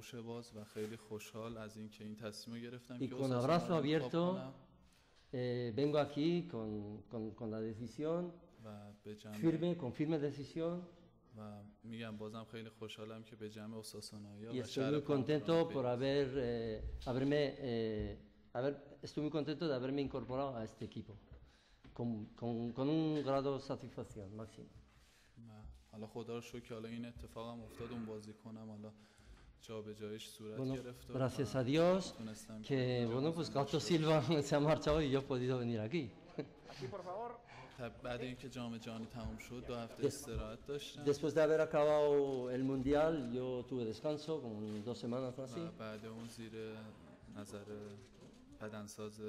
آغوش باز و خیلی خوشحال از اینکه این تصمیم رو گرفتم Y که con اوساسونا abrazo رو انتخاب abierto کنم vengo aquí con la decisión و به جمع con firme decisión و میگم بازم خیلی خوشحالم که به جمع اوساسونایی‌ها y و estoy شهر muy contento por پامپلونا estoy muy contento de haberme incorporado a este equipo con un grado de satisfacción máximo. حالا خدا رو شکر که حالا این اتفاقم افتاد اون بازیکنم حالا جابجاییش صورت Bueno, گرفت gracias a Dios que bueno, pues Gato Silva se ha marchado y yo he podido venir aquí. Aquí, por favor. بعد اینکه جام جهانی تموم شد 2 هفته استراحت داشتم Después de haber acabado el mundial, yo tuve descanso, como 2 semanas o así. و بعد اون زیر نظر بدنساز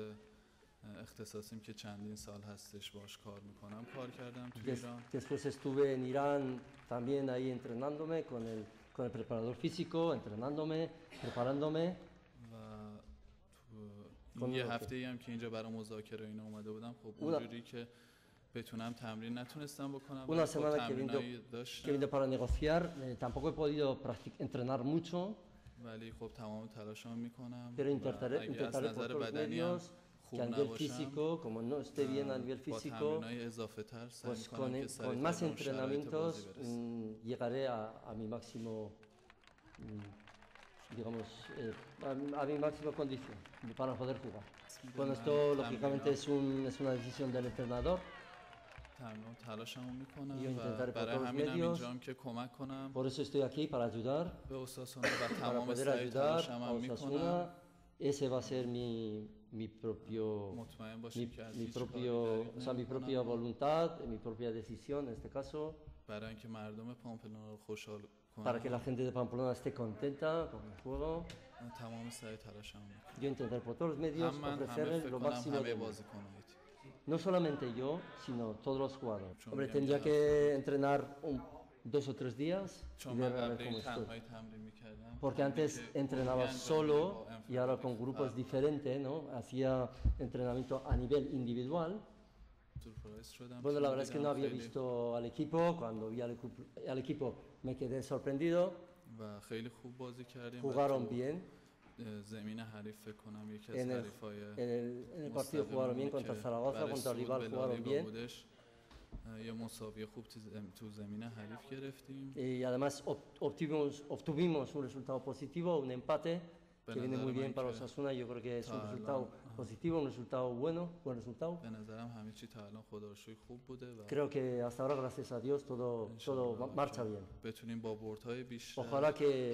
اختصاصیم که چندین سال هستش باش کار میکنم کار کردم تو ایران. Después estuve en Irán también ahí entrenándome con el preparador físico, entrenándome, preparándome. و یه هفته‌ای هم که اینجا برای مذاکره اینا اومده بودم خب اونجوری که بتونم تمرین نتونستم بکنم. Una semana que vine para negociar, tampoco he podido entrenar mucho. ولی خب تمام تلاشمو میکنم. Pero intentaré por todos los medios que a nivel físico, como no esté bien a nivel físico, pues con más entrenamientos llegaré a mi máximo, digamos, a mi máxima condición para poder jugar. Bueno, esto lógicamente es una decisión del entrenador. تلاشمو میکنم Yo intentaré و por برای todos los همینم medios. اینجام که کمک کنم. Por eso estoy aquí para ayudar. به اوساسونا و Para تمام poder سعی ayudar a تلاشمو میکنم. Osasuna. Ese va a ser mi propia voluntad, mi propia decisión en este caso. برای اینکه مردم پامپلونا رو خوشحال کنم. Para que la gente de Pamplona esté contenta con el juego. تمام سعی تلاشمو میکنم. Yo intentaré por todos los medios ofrecerles lo máximo de mí. No solamente yo, sino todos los jugadores. Hombre, tendría que entrenar 2 o 3 días y ver a ver cómo estoy. Porque antes entrenaba solo y ahora con grupos diferentes, ¿no? Hacía entrenamiento a nivel individual. Bueno, la verdad es que no había visto al equipo. Cuando vi al equipo me quedé sorprendido. Jugaron bien. En el partido jugaron bien contra Zaragoza, contra el rival jugaron bien. یه مساوی خوب تو زمین حریف گرفتیم. Y además obtuvimos un resultado positivo, un empate que viene muy bien para Osasuna. Yo creo que es un resultado positivo, un resultado bueno, buen resultado. به نظرم همه چی تا الان خدا رو شکر خوب بوده و Creo que hasta ahora gracias a Dios todo marcha bien. بتونیم با بردهای بیشتر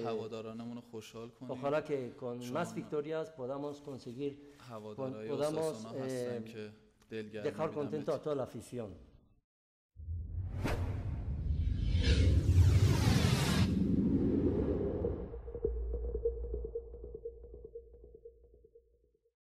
هوادارانمون رو خوشحال کنیم. Ojalá que con más victorias podamos conseguir هوادارهای اوساسونا هستن که dejar contento a toda la afición.